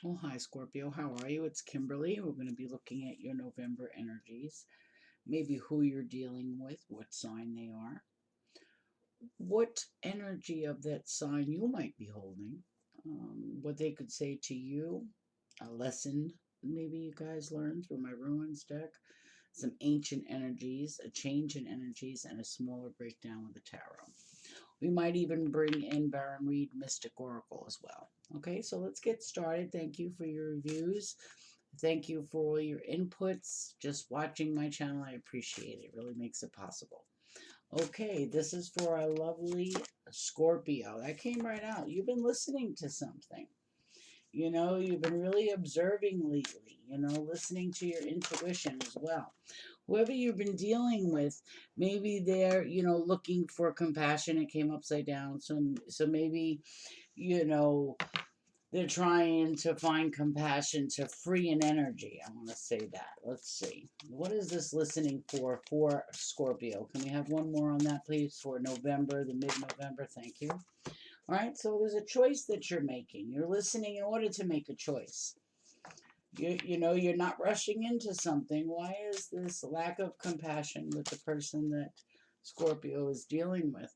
Well, hi, Scorpio. How are you? It's Kimberly. We're going to be looking at your November energies, maybe who you're dealing with, what sign they are, what energy of that sign you might be holding, what they could say to you, a lesson maybe you guys learned through my ruins deck, some ancient energies, a change in energies, and a smaller breakdown with the tarot. We might even bring in Baron Reed Mystic Oracle as well. Okay, so let's get started. Thank you for your reviews. Thank you for all your inputs. Just watching my channel, I appreciate it. It really makes it possible. Okay, this is for our lovely Scorpio. That came right out. You've been listening to something. You've been really observing lately, listening to your intuition as well. Whoever you've been dealing with, maybe they're, looking for compassion. It came upside down. So maybe, you know, they're trying to find compassion to free an energy. I want to say that. Let's see. What is this listening for Scorpio? Can we have one more on that, please, for November, the mid-November? Thank you. All right, so there's a choice that you're making. You're listening in order to make a choice. You're not rushing into something. Why is this lack of compassion with the person that Scorpio is dealing with?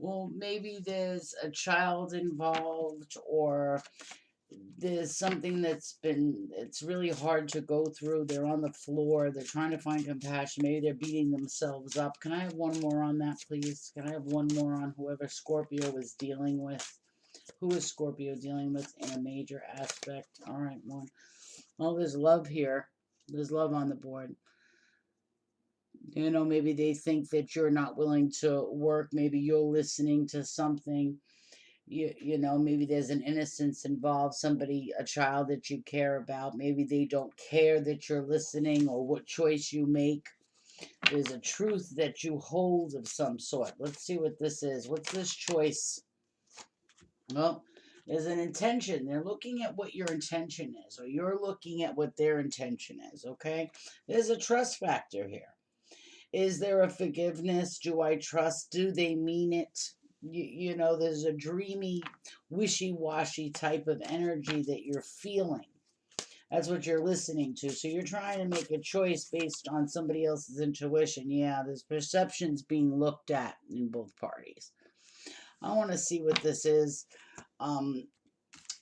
Well, maybe there's a child involved, or there's something it's really hard to go through. They're on the floor, they're trying to find compassion, maybe they're beating themselves up. Can I have one more on that, please? Can I have one more on whoever Scorpio is dealing with? Who is Scorpio dealing with in a major aspect? All right, one. Oh, there's love here. There's love on the board. Maybe they think that you're not willing to work. Maybe you're listening to something. Maybe there's an innocence involved, somebody, a child that you care about. Maybe they don't care that you're listening or what choice you make. There's a truth that you hold of some sort. Let's see what this is. What's this choice? Well, there's an intention. They're looking at what your intention is, or you're looking at what their intention is, okay? There's a trust factor here. Is there a forgiveness? Do I trust? Do they mean it? There's a dreamy, wishy-washy type of energy that you're feeling. That's what you're listening to. So you're trying to make a choice based on somebody else's intuition. Yeah, there's perceptions being looked at in both parties. I want to see what this is. Um,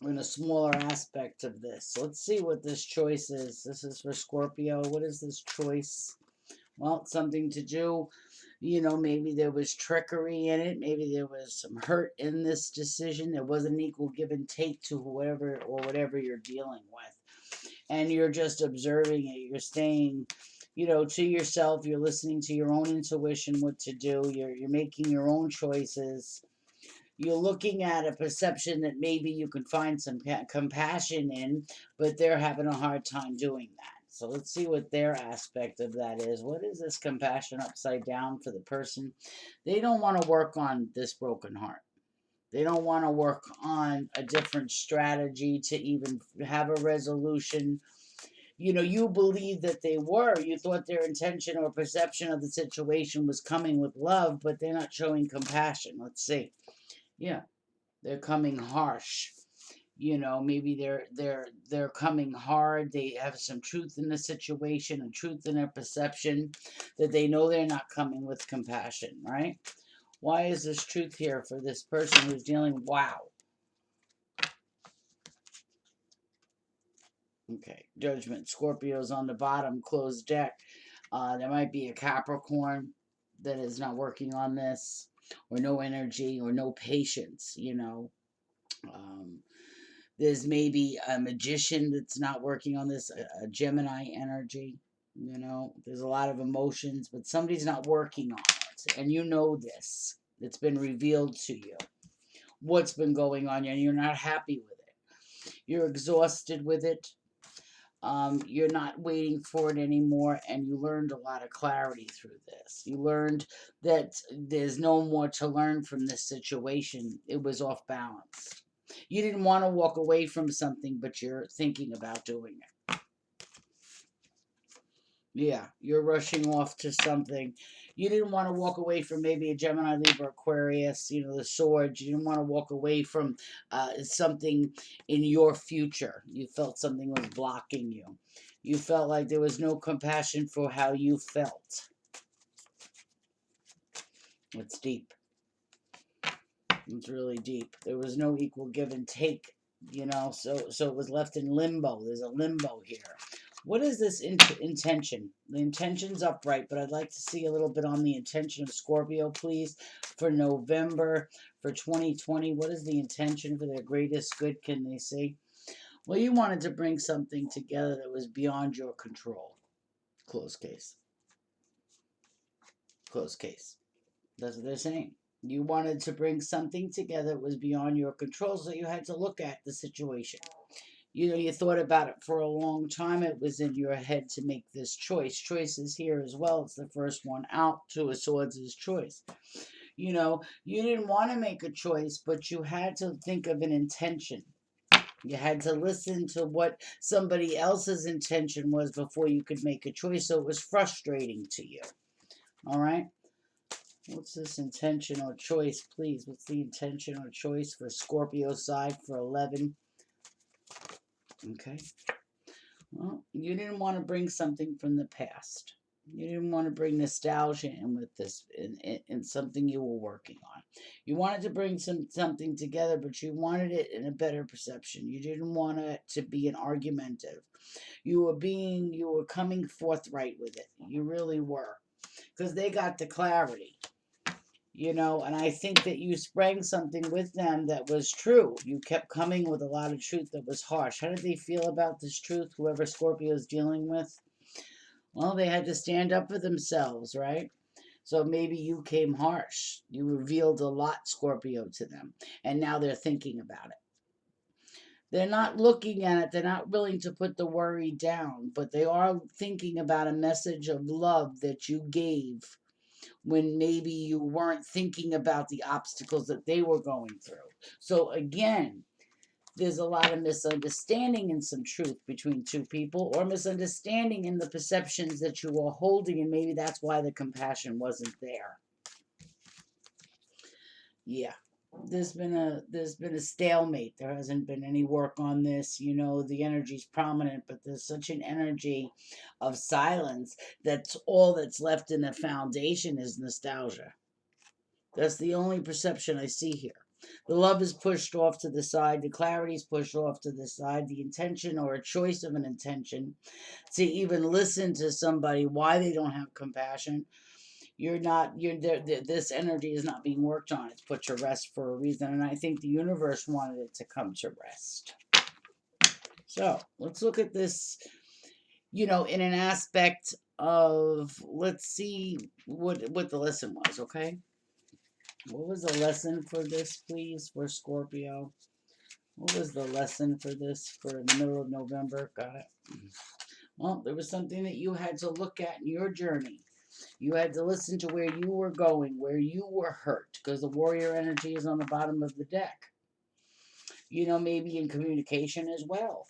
in a smaller aspect of this. So let's see what this choice is. This is for Scorpio. What is this choice? Well, something to do. Maybe there was trickery in it. Maybe there was some hurt in this decision. There wasn't an equal give and take to whoever or whatever you're dealing with. And you're just observing it. You're staying, to yourself. You're listening to your own intuition, what to do. You're making your own choices. You're looking at a perception that maybe you can find some compassion in, but they're having a hard time doing that. So let's see what their aspect of that is. What is this compassion upside down for the person? They don't want to work on this broken heart. They don't want to work on a different strategy to even have a resolution. You believe that they were. You thought their intention or perception of the situation was coming with love, but they're not showing compassion. Let's see. Yeah, they're coming harsh. Maybe they're coming hard. They have some truth in the situation and truth in their perception, that they know they're not coming with compassion, right? Why is this truth here for this person who's dealing? Wow. Okay, judgment. Scorpio's on the bottom, closed deck. There might be a Capricorn that is not working on this, or no energy, or no patience. Um, There's maybe a magician that's not working on this, a Gemini energy. There's a lot of emotions, but somebody's not working on it. And you know this. It's been revealed to you what's been going on, and you're not happy with it. You're exhausted with it. You're not waiting for it anymore, and you learned a lot of clarity through this. You learned that there's no more to learn from this situation. It was off balance. You didn't want to walk away from something, but you're thinking about doing it. Yeah, you're rushing off to something. You didn't want to walk away from maybe a Gemini, Libra, Aquarius, the swords. You didn't want to walk away from something in your future. You felt something was blocking you. You felt like there was no compassion for how you felt. It's deep. It's really deep. There was no equal give and take, so it was left in limbo. There's a limbo here. What is this intention? The intention's upright, but I'd like to see a little bit on the intention of Scorpio, please, for November, for 2020. What is the intention for their greatest good, can they see? Well, you wanted to bring something together that was beyond your control. Close case. Close case. That's what they're saying. You wanted to bring something together that was beyond your control, so you had to look at the situation. You thought about it for a long time. It was in your head to make this choice. Choice is here as well. It's the first one out. Two of Swords is choice. You didn't want to make a choice, but you had to think of an intention. You had to listen to what somebody else's intention was before you could make a choice. So it was frustrating to you. All right? What's this intention or choice, please? What's the intention or choice for Scorpio side for 11? Okay. Well, you didn't want to bring something from the past. You didn't want to bring nostalgia in with this, in something you were working on. You wanted to bring something together, but you wanted it in a better perception. You didn't want it to be an argumentative. You were coming forthright with it. You really were, because they got the clarity. And I think that you sprang something with them that was true. You kept coming with a lot of truth that was harsh. How did they feel about this truth, whoever Scorpio is dealing with? Well, they had to stand up for themselves, right? So maybe you came harsh. You revealed a lot, Scorpio, to them. And now they're thinking about it. They're not looking at it. They're not willing to put the worry down, but they are thinking about a message of love that you gave when maybe you weren't thinking about the obstacles that they were going through. So again, there's a lot of misunderstanding and some truth between two people, or misunderstanding in the perceptions that you were holding, and maybe that's why the compassion wasn't there. Yeah. There's been a stalemate. There hasn't been any work on this. The energy's prominent, but there's such an energy of silence. That's all that's left in the foundation is nostalgia. That's the only perception I see here. The love is pushed off to the side. The clarity is pushed off to the side. The intention or a choice of an intention to even listen to somebody why they don't have compassion. You're not. You're there. This energy is not being worked on. It's put to rest for a reason, and I think the universe wanted it to come to rest. So let's look at this. In an aspect of, let's see what the lesson was. Okay. What was the lesson for this, please, for Scorpio? What was the lesson for this for the middle of November? Got it. Well, there was something that you had to look at in your journey. You had to listen to where you were going, where you were hurt, because the warrior energy is on the bottom of the deck. Maybe in communication as well.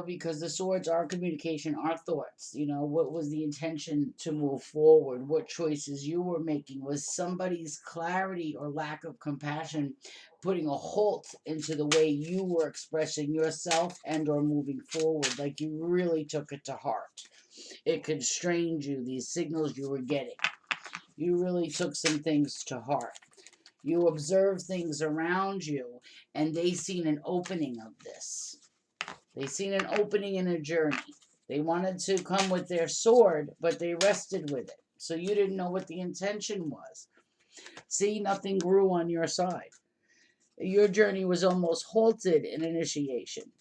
Because the swords are communication, are thoughts. What was the intention to move forward? What choices you were making? Was somebody's clarity or lack of compassion putting a halt into the way you were expressing yourself and or moving forward? Like you really took it to heart. It constrained you, these signals you were getting. You really took some things to heart. You observe things around you, and they seen an opening of this. They seen an opening in a journey. They wanted to come with their sword, but they rested with it. So you didn't know what the intention was. See, nothing grew on your side. Your journey was almost halted in initiation.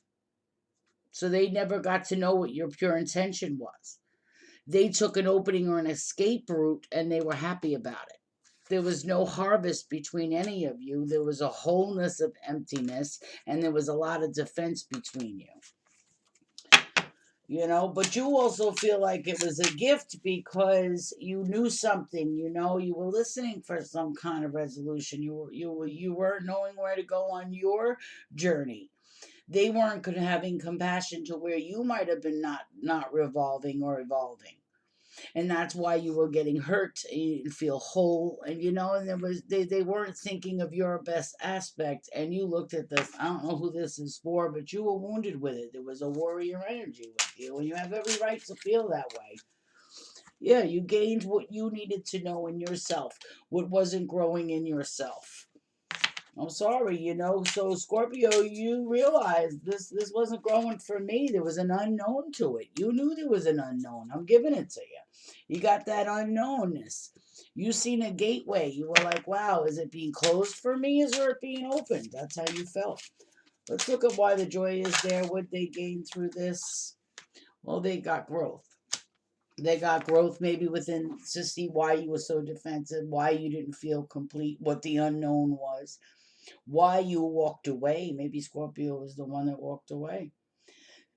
So they never got to know what your pure intention was. They took an opening or an escape route, and they were happy about it. There was no harvest between any of you. There was a wholeness of emptiness, and there was a lot of defense between you. But you also feel like it was a gift because you knew something. You were listening for some kind of resolution. You weren't knowing where to go on your journey. They weren't having compassion to where you might have been not revolving or evolving. And that's why you were getting hurt and you didn't feel whole. And and they weren't thinking of your best aspect. And you looked at this, I don't know who this is for, but you were wounded with it. There was a warrior energy with you, and you have every right to feel that way. Yeah, you gained what you needed to know in yourself, what wasn't growing in yourself. I'm sorry, So Scorpio, you realized this wasn't growing for me. There was an unknown to it. You knew there was an unknown. I'm giving it to you. You got that unknownness. You seen a gateway. You were like, wow, is it being closed for me? Is it being opened? That's how you felt. Let's look at why the joy is there. What they gained through this? Well, they got growth. They got growth maybe within to see why you were so defensive, why you didn't feel complete, what the unknown was, why you walked away. Maybe Scorpio was the one that walked away,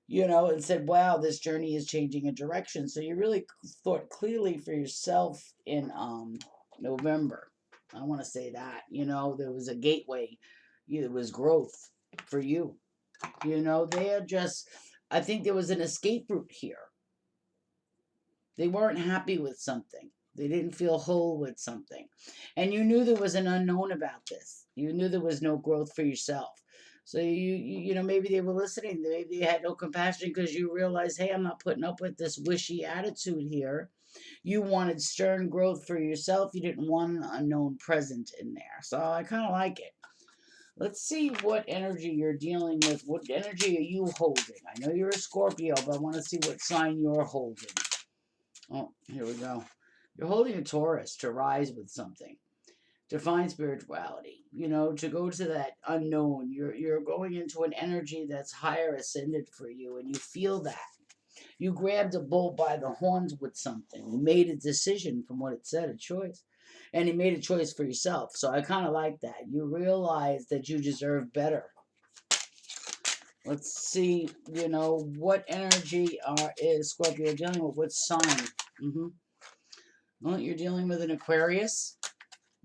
and said, wow, this journey is changing a direction. So you really thought clearly for yourself in November. I want to say that, there was a gateway. There was growth for you. They are just, I think there was an escape route here. They weren't happy with something. They didn't feel whole with something. And you knew there was an unknown about this. You knew there was no growth for yourself. So maybe they were listening. Maybe they had no compassion because you realized, hey, I'm not putting up with this wishy attitude here. You wanted stern growth for yourself. You didn't want an unknown present in there. So I kind of like it. Let's see what energy you're dealing with. What energy are you holding? I know you're a Scorpio, but I want to see what sign you're holding. Oh, here we go. You're holding a Taurus to rise with something, to find spirituality, to go to that unknown. You're going into an energy that's higher ascended for you, and you feel that. You grabbed a bull by the horns with something. You made a decision from what it said, a choice. And you made a choice for yourself. So I kind of like that. You realize that you deserve better. Let's see, what energy is Scorpio dealing with? What sign? Well, you're dealing with an Aquarius.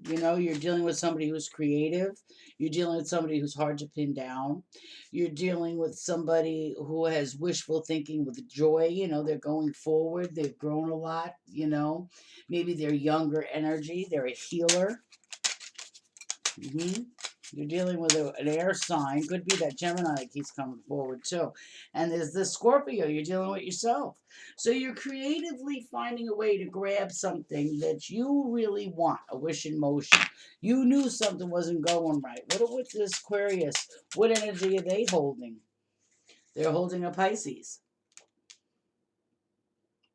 You're dealing with somebody who's creative. You're dealing with somebody who's hard to pin down. You're dealing with somebody who has wishful thinking with joy. They're going forward. They've grown a lot. Maybe they're younger energy. They're a healer. You're dealing with an air sign. Could be that Gemini that keeps coming forward too. And there's the Scorpio. You're dealing with yourself. So you're creatively finding a way to grab something that you really want, a wish in motion. You knew something wasn't going right. What with this Aquarius? What energy are they holding? They're holding a Pisces.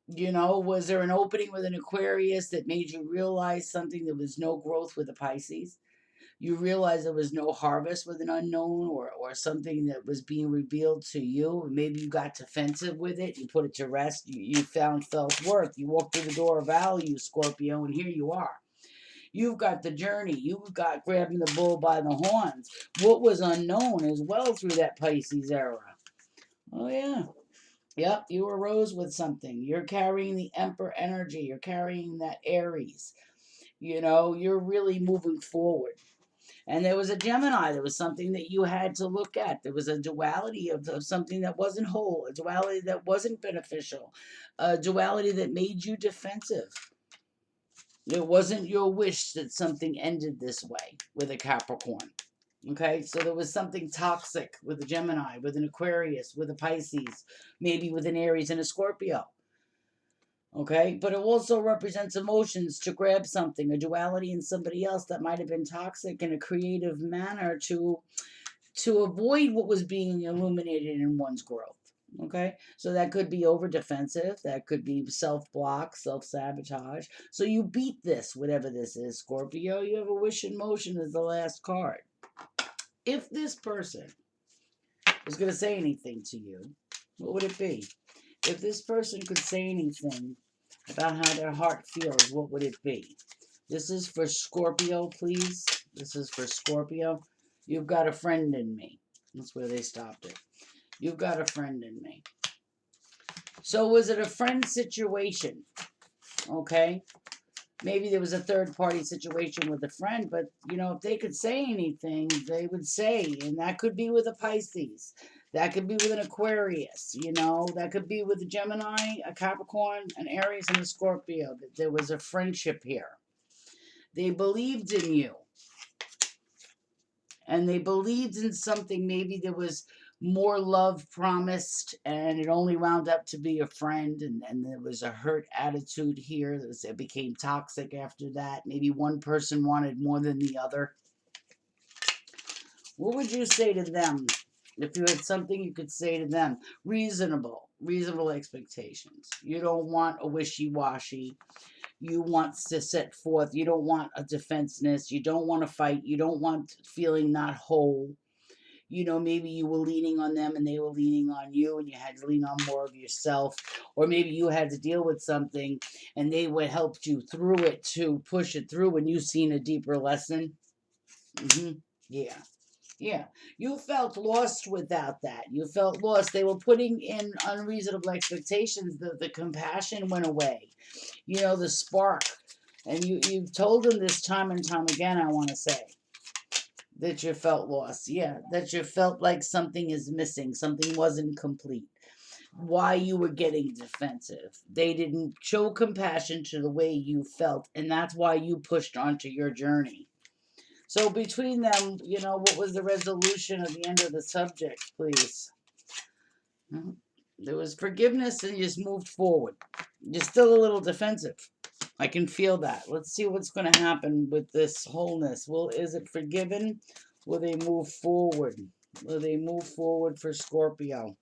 Was there an opening with an Aquarius that made you realize something? There was no growth with a Pisces? You realized there was no harvest with an unknown or something that was being revealed to you. Maybe you got defensive with it. You put it to rest. You found self-worth. You walked through the door of value, Scorpio, and here you are. You've got the journey. You've got grabbing the bull by the horns. What was unknown as well through that Pisces era. Oh, yeah. Yep, you arose with something. You're carrying the Emperor energy. You're carrying that Aries. You're really moving forward. And there was a Gemini. There was something that you had to look at. There was a duality of something that wasn't whole, a duality that wasn't beneficial, a duality that made you defensive. It wasn't your wish that something ended this way with a Capricorn. Okay, so there was something toxic with a Gemini, with an Aquarius, with a Pisces, maybe with an Aries and a Scorpio. Okay, but it also represents emotions to grab something, a duality in somebody else that might have been toxic in a creative manner to avoid what was being illuminated in one's growth. Okay, so that could be over defensive, that could be self-block, self-sabotage. So you beat this, whatever this is, Scorpio. You have a wish in motion as the last card. If this person was going to say anything to you, what would it be? If this person could say anything about how their heart feels, what would it be? This is for Scorpio, please. This is for Scorpio. You've got a friend in me. That's where they stopped it. You've got a friend in me. So was it a friend situation? Okay. Maybe there was a third party situation with a friend, but if they could say anything, they would say, and that could be with a Pisces. That could be with an Aquarius, you know. That could be with a Gemini, a Capricorn, an Aries, and a Scorpio. There was a friendship here. They believed in you. And they believed in something. Maybe there was more love promised, and it only wound up to be a friend. And there was a hurt attitude here. It became toxic after that. Maybe one person wanted more than the other. What would you say to them if you had something you could say to them? Reasonable expectations. You don't want a wishy-washy. You want to set forth. You don't want a defenseness. You don't want to fight. You don't want feeling not whole. You know, maybe you were leaning on them and they were leaning on you, and you had to lean on more of yourself. Or maybe you had to deal with something and they would help you through it to push it through, and you've seen a deeper lesson. Yeah. Yeah, you felt lost without that. You felt lost. They were putting in unreasonable expectations. The compassion went away. You know, the spark. And you've told them this time and time again, I want to say, that you felt lost. Yeah, that you felt like something is missing, something wasn't complete. Why you were getting defensive. They didn't show compassion to the way you felt, and that's why you pushed onto your journey. So between them, you know, what was the resolution at the end of the subject, please? There was forgiveness and you just moved forward. You're still a little defensive. I can feel that. Let's see what's going to happen with this wholeness. Well, is it forgiven? Will they move forward? Will they move forward for Scorpio?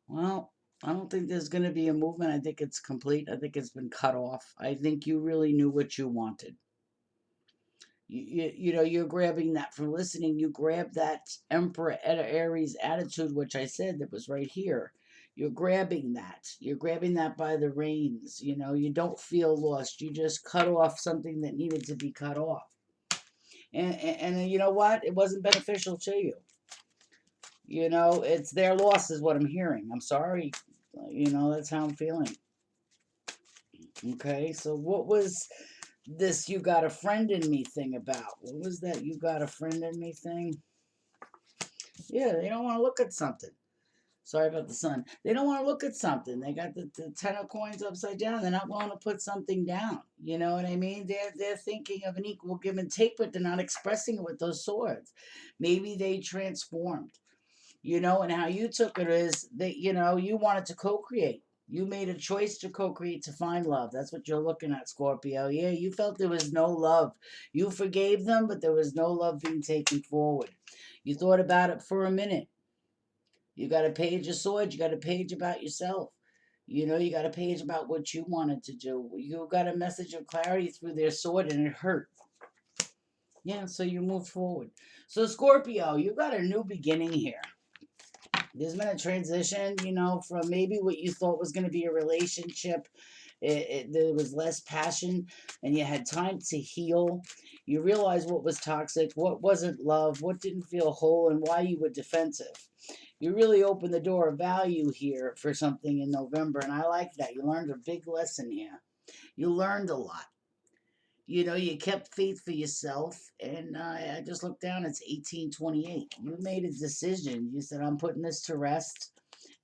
Well, I don't think there's going to be a movement. I think it's complete. I think it's been cut off. I think you really knew what you wanted. You know, you're grabbing that from listening. You grab that Emperor Aries attitude, which I said that was right here. You're grabbing that. You're grabbing that by the reins. You know, you don't feel lost. You just cut off something that needed to be cut off. And you know what? It wasn't beneficial to you. You know, it's their loss, is what I'm hearing. I'm sorry. You know, that's how I'm feeling. Okay, so what was this you got a friend in me thing about? What was that you got a friend in me thing? Yeah, they don't want to look at something. Sorry about the sun. They don't want to look at something. They got the 10 of coins upside down. They're not willing to put something down. You know what I mean? They're thinking of an equal give and take, but they're not expressing it with those swords. Maybe they transformed. You know, and how you took it is that, you know, you wanted to co-create. You made a choice to co-create, to find love. That's what you're looking at, Scorpio. Yeah, you felt there was no love. You forgave them, but there was no love being taken forward. You thought about it for a minute. You got a page of swords. You got a page about yourself. You know, you got a page about what you wanted to do. You got a message of clarity through their sword, and it hurt. Yeah, so you move forward. So, Scorpio, you got a new beginning here. There's been a transition, you know, from maybe what you thought was going to be a relationship. There was less passion, and you had time to heal. You realized what was toxic, what wasn't love, what didn't feel whole, and why you were defensive. You really opened the door of value here for something in November, and I like that. You learned a big lesson here. You learned a lot. You know, you kept faith for yourself, and I just looked down. It's 1828. You made a decision. You said, "I'm putting this to rest,"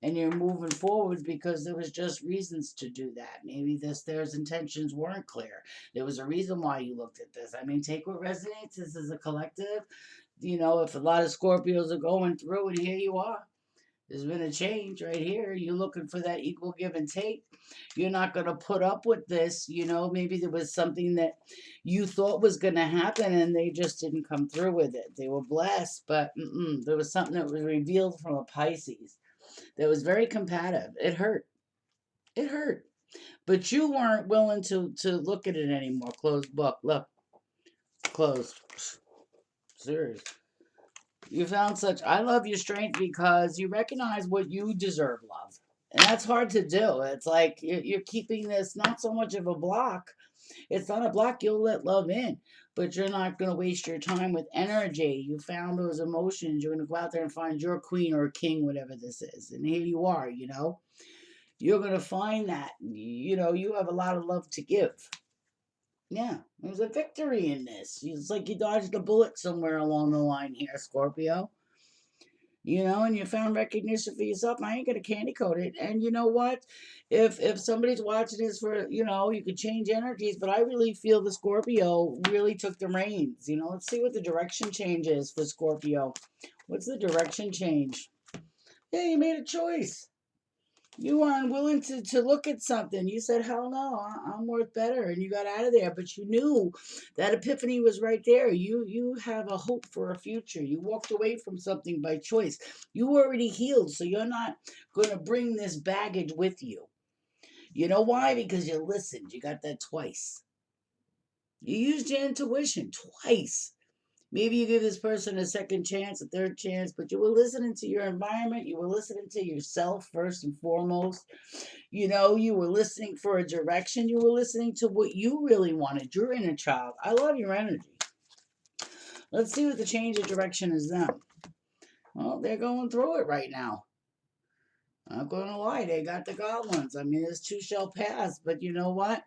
and you're moving forward because there was just reasons to do that. Maybe there's intentions weren't clear. There was a reason why you looked at this. I mean, take what resonates. This is a collective. You know, if a lot of Scorpios are going through, and here you are. There's been a change right here. You're looking for that equal give and take. You're not going to put up with this. You know, maybe there was something that you thought was going to happen and they just didn't come through with it. They were blessed, but there was something that was revealed from a Pisces that was very combative. It hurt. It hurt. But you weren't willing to look at it anymore. Closed book. Look, closed. Serious. You found such. I love your strength because you recognize what you deserve love. And that's hard to do. It's like you're keeping this not so much of a block. It's not a block. You'll let love in, but you're not going to waste your time with energy. You found those emotions. You're going to go out there and find your queen or king, whatever this is. And here you are, you know. You're going to find that, you know, you have a lot of love to give. Yeah, there's a victory in this. It's like you dodged a bullet somewhere along the line here, Scorpio. And you found recognition for yourself. I ain't gonna candy coat it. And you know what? If somebody's watching this for, you could change energies, but I really feel the Scorpio really took the reins. Let's see what the direction change is for Scorpio. What's the direction change? Yeah, you made a choice. You were unwilling to look at something. You said, hell no, I'm worth better. And you got out of there. But you knew that epiphany was right there. You have a hope for a future. You walked away from something by choice. You already healed, so you're not going to bring this baggage with you. You know why? Because you listened. You got that twice. You used your intuition twice. Maybe you give this person a second chance, a third chance, but you were listening to your environment. You were listening to yourself first and foremost. You were listening for a direction. You were listening to what you really wanted, your inner child. I love your energy. Let's see what the change of direction is them. Well, they're going through it right now. I'm not going to lie, they got the goblins. I mean, this too shall pass, but you know what?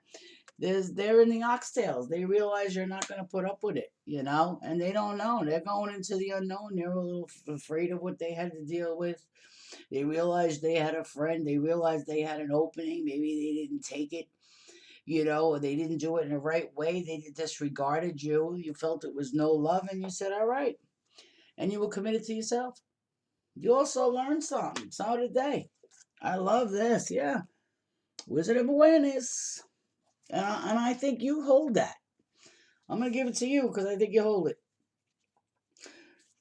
They're in the oxtails. They realize you're not going to put up with it, and they don't know. They're going into the unknown. They're a little afraid of what they had to deal with. They realized they had a friend. They realized they had an opening. Maybe they didn't take it, or they didn't do it in the right way. They disregarded you. You felt it was no love, and you said, all right. And you were committed to yourself. You also learned something. So did they. I love this. Yeah. Wizard of Awareness. And I think you hold that. I'm going to give it to you because I think you hold it.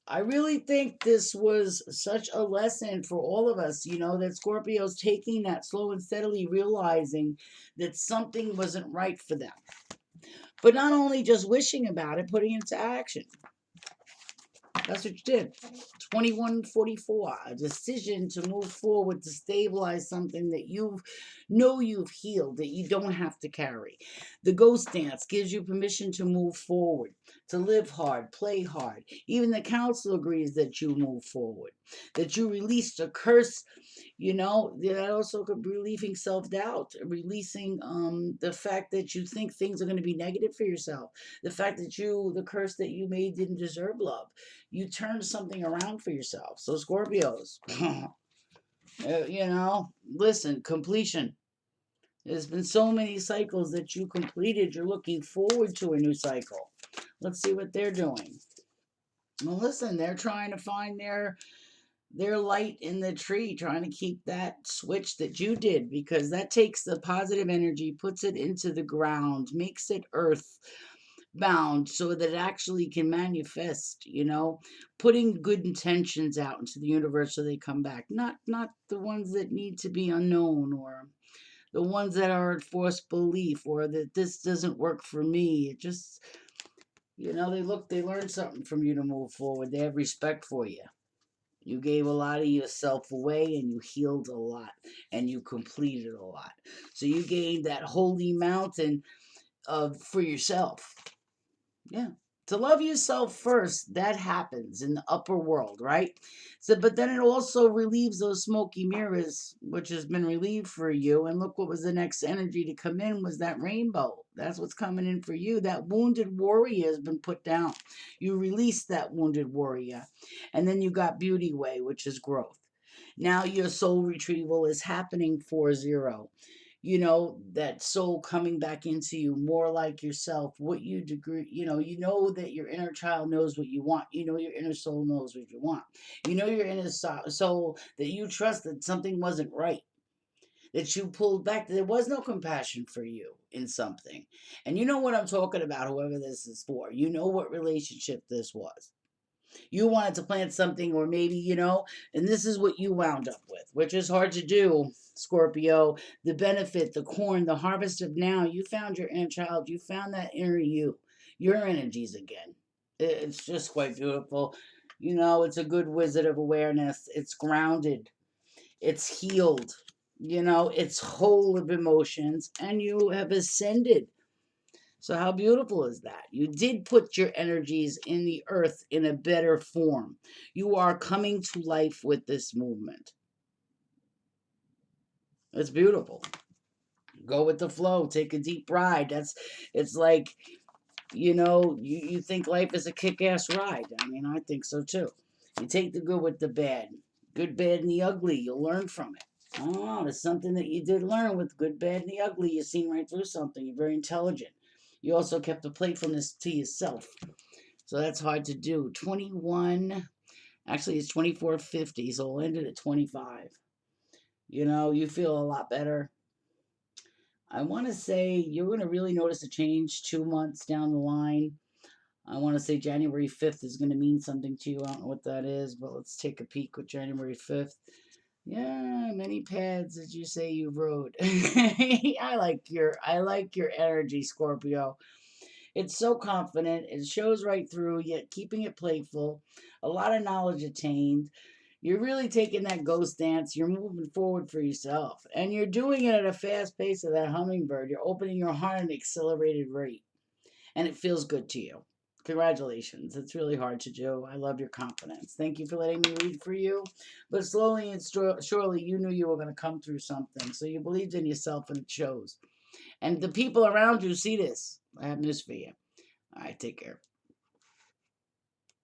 I really think this was such a lesson for all of us, that Scorpio's taking that slow and steadily realizing that something wasn't right for them. But not only just wishing about it, putting it into action. That's what you did. 2144, a decision to move forward to stabilize something that you've healed, that you don't have to carry. The ghost dance gives you permission to move forward, to live hard, play hard. Even the council agrees that you move forward, that you released a curse. That also could be relieving self-doubt, releasing the fact that you think things are going to be negative for yourself, the fact that the curse that you made didn't deserve love. You turned something around for yourself. So Scorpios, listen, completion. There's been so many cycles that you completed. You're looking forward to a new cycle. Let's see what they're doing. Well, listen, they're trying to find their light in the tree, trying to keep that switch that you did, because that takes the positive energy, puts it into the ground, makes it earth bound so that it actually can manifest, putting good intentions out into the universe so they come back. Not the ones that need to be unknown, or the ones that are forced belief, or that this doesn't work for me. It just, they learn something from you to move forward. They have respect for you. You gave a lot of yourself away, and you healed a lot, and you completed a lot. So you gained that holy mountain for yourself. Yeah. To love yourself first, that happens in the upper world, right? So, but then it also relieves those smoky mirrors, which has been relieved for you. And look, what was the next energy to come in was that rainbow. That's what's coming in for you. That wounded warrior has been put down. You released that wounded warrior. And then you got Beauty Way, which is growth. Now your soul retrieval is happening 4-0. That soul coming back into you more like yourself, what you degree, that your inner child knows what you want. Your inner soul knows what you want. Your inner soul, that you trust that something wasn't right, that you pulled back, that there was no compassion for you in something. And you know what I'm talking about, whoever this is for. You know what relationship this was. You wanted to plant something, or maybe, and this is what you wound up with, which is hard to do, Scorpio. The benefit, the corn, the harvest of now. You found your inner child. You found that inner you, your energies again. It's just quite beautiful. It's a good wizard of awareness. It's grounded. It's healed. It's whole of emotions, and you have ascended. So how beautiful is that? You did put your energies in the earth in a better form. You are coming to life with this movement. It's beautiful. Go with the flow. Take a deep ride. It's like, you think life is a kick-ass ride. I mean, I think so too. You take the good with the bad. Good, bad, and the ugly. You'll learn from it. Oh, there's something that you did learn with good, bad, and the ugly. You've seen right through something. You're very intelligent. You also kept a playfulness to yourself. So that's hard to do. 21, actually, it's 2450, so we'll end it at 25. You feel a lot better. I want to say you're going to really notice a change 2 months down the line. I want to say January 5th is going to mean something to you. I don't know what that is, but let's take a peek with January 5th. Yeah, many pads did you say you rode? I like your energy, Scorpio. It's so confident. It shows right through, yet keeping it playful. A lot of knowledge attained. You're really taking that ghost dance. You're moving forward for yourself. And you're doing it at a fast pace of that hummingbird. You're opening your heart at an accelerated rate. And it feels good to you. Congratulations. It's really hard to do. I love your confidence. Thank you for letting me read for you. But slowly and surely, you knew you were going to come through something. So you believed in yourself, and it shows. And the people around you see this. I have news for you. All right, take care.